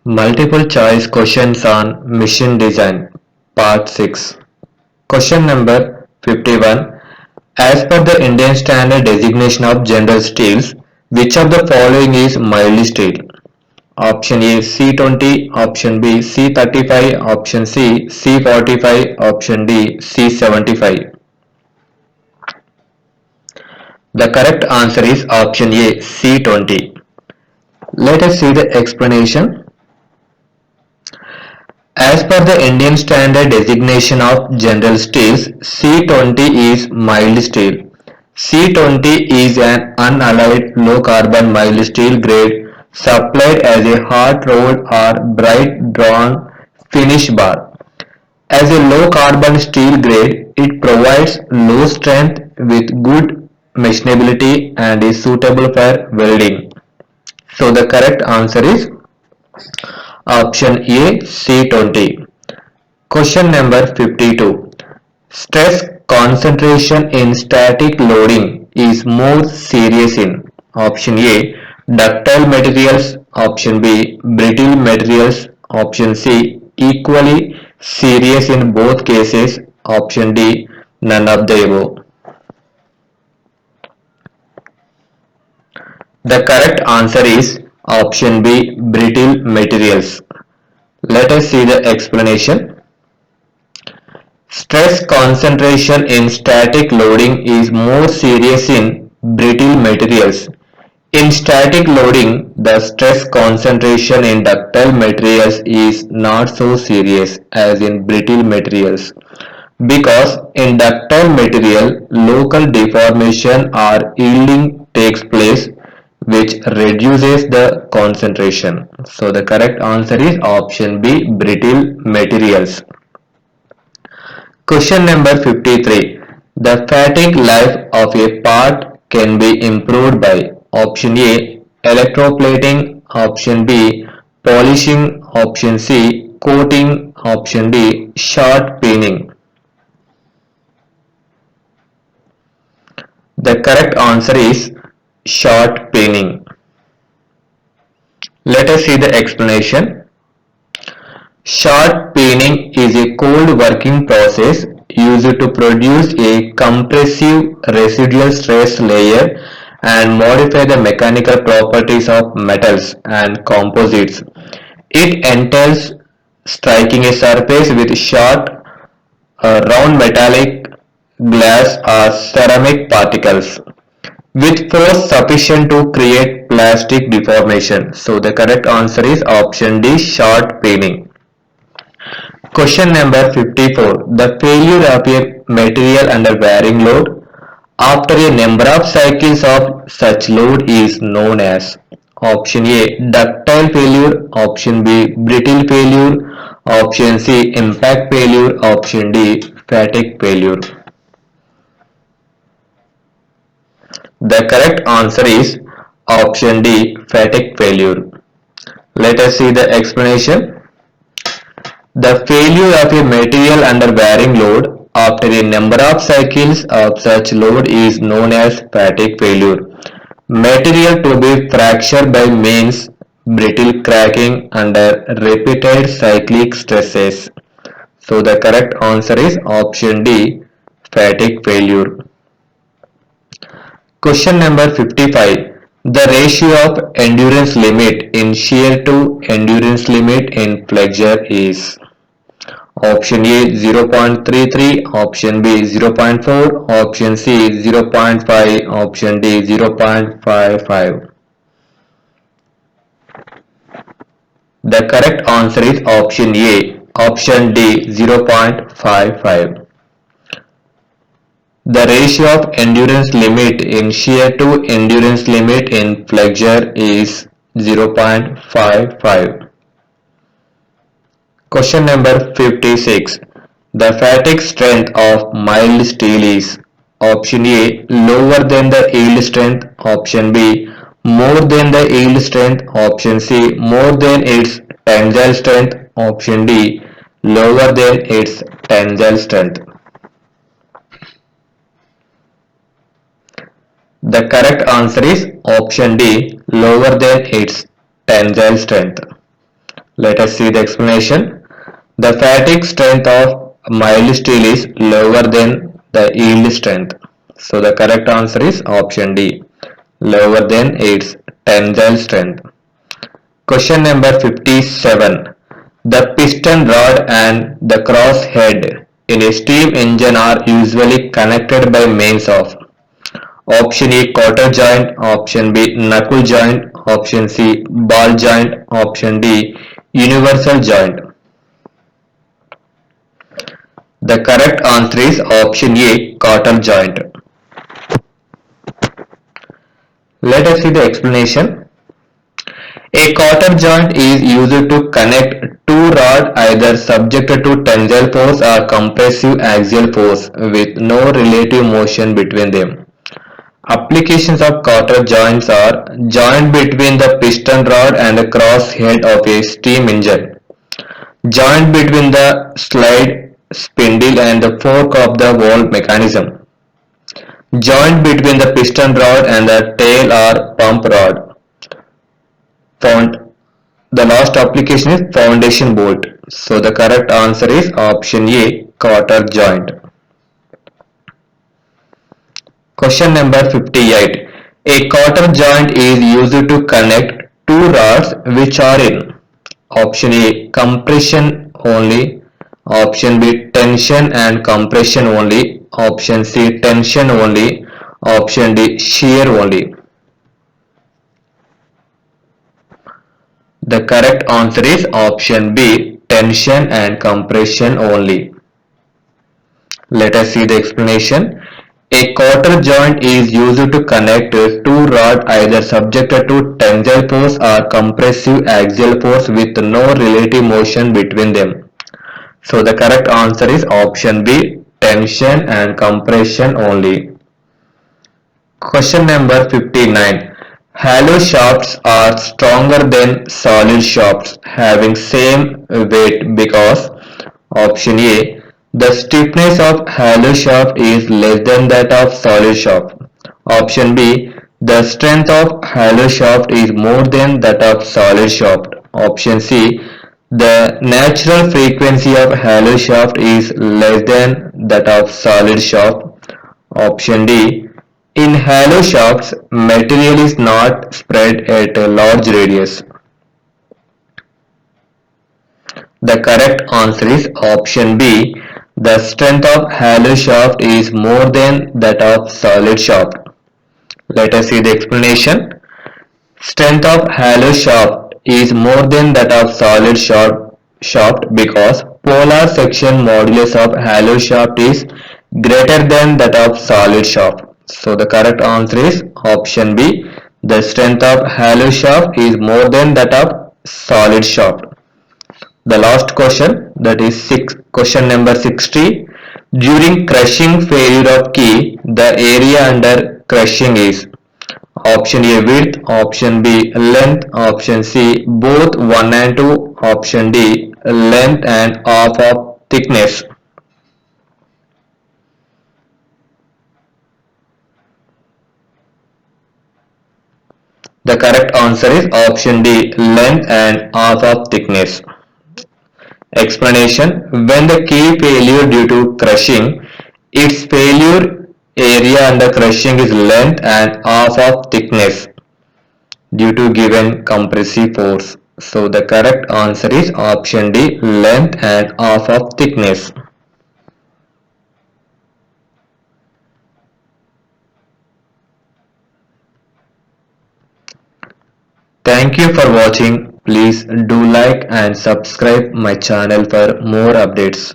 Multiple choice questions on mission design, part 6. Question number 51. As per the Indian standard designation of general steels, which of the following is mild steel? Option A C20, option B C35, option C C45, option D C75. The correct answer is option A C20. Let us see the explanation. As per the Indian standard designation of general steels, C20 is mild steel. C20 is an unalloyed low-carbon mild steel grade supplied as a hot-rolled or bright-drawn finish bar. As a low-carbon steel grade, it provides low strength with good machinability and is suitable for welding. So the correct answer is option A C20. Question number 52. Stress concentration in static loading is more serious in option A ductile materials, option B brittle materials, option C equally serious in both cases, option D none of the above. The correct answer is option B brittle materials. Let us see the explanation. Stress concentration in static loading is more serious in brittle materials. In static loading, the stress concentration in ductile materials is not so serious as in brittle materials because in ductile material, local deformation or yielding takes place which reduces the concentration. So the correct answer is option B brittle materials. Question number 53. The fatigue life of a part can be improved by option A electroplating, option B polishing, option C coating, option D short peening. The correct answer is short peening. Let us see the explanation. Short peening is a cold working process used to produce a compressive residual stress layer and modify the mechanical properties of metals and composites. It entails striking a surface with short, round metallic, glass or ceramic particles with force sufficient to create plastic deformation. So the correct answer is option D short peening. Question number 54. The failure of a material under varying load after a number of cycles of such load is known as option A ductile failure, option B brittle failure, option C impact failure, option D fatigue failure. The correct answer is option D fatigue failure. Let us see the explanation. The failure of a material under varying load after a number of cycles of such load is known as fatigue failure. Material to be fractured by means brittle cracking under repeated cyclic stresses. So the correct answer is option D fatigue failure. Question number 55. The ratio of endurance limit in shear to endurance limit in flexure is option A 0.33, option B 0.4, option C 0.5, option D 0.55. The correct answer is option A, option D 0.55. The ratio of endurance limit in shear to endurance limit in flexure is 0.55. Question number 56. The fatigue strength of mild steel is option A lower than the yield strength, option B more than the yield strength, option C more than its tensile strength, option D lower than its tensile strength. The correct answer is option D lower than its tensile strength. Let us see the explanation. The fatigue strength of mild steel is lower than the yield strength. So the correct answer is option D, lower than its tensile strength. Question number 57. The piston rod and the cross head in a steam engine are usually connected by means of option A quarter joint, option B knuckle joint, option C ball joint, option D universal joint. The correct answer is option A quarter joint. Let us see the explanation. A quarter joint is used to connect two rods either subjected to tensile force or compressive axial force with no relative motion between them. Applications of quarter joints are joint between the piston rod and the cross head of a steam engine, joint between the slide spindle and the fork of the valve mechanism, joint between the piston rod and the tail or pump rod. Found the last application is foundation bolt. So the correct answer is option A quarter joint. Question number 58. A quarter joint is used to connect two rods which are in option A compression only, option B tension and compression only, option C tension only, option D shear only. The correct answer is option B tension and compression only. Let us see the explanation. A quarter joint is used to connect two rods either subjected to tensile force or compressive axial force with no relative motion between them. So the correct answer is option B tension and compression only. Question number 59. Hollow shafts are stronger than solid shafts having same weight because option A. The stiffness of hollow shaft is less than that of solid shaft. Option B. The strength of hollow shaft is more than that of solid shaft. Option C. The natural frequency of hollow shaft is less than that of solid shaft. Option D. In hollow shafts, material is not spread at a large radius. The correct answer is option B. The strength of hollow shaft is more than that of solid shaft. Let us see the explanation. Strength of hollow shaft is more than that of solid shaft because polar section modulus of hollow shaft is greater than that of solid shaft. So the correct answer is option B. The strength of hollow shaft is more than that of solid shaft. The last question, that is question number 60. During crushing failure of key, the area under crushing is option A width, option B length, option C both 1 and 2, option D length and half of thickness. The correct answer is option D length and half of thickness. Explanation. When the key failure due to crushing, its failure area under crushing is length and half of thickness due to given compressive force. So the correct answer is option D length and half of thickness. Thank you for watching. Please do like and subscribe my channel for more updates.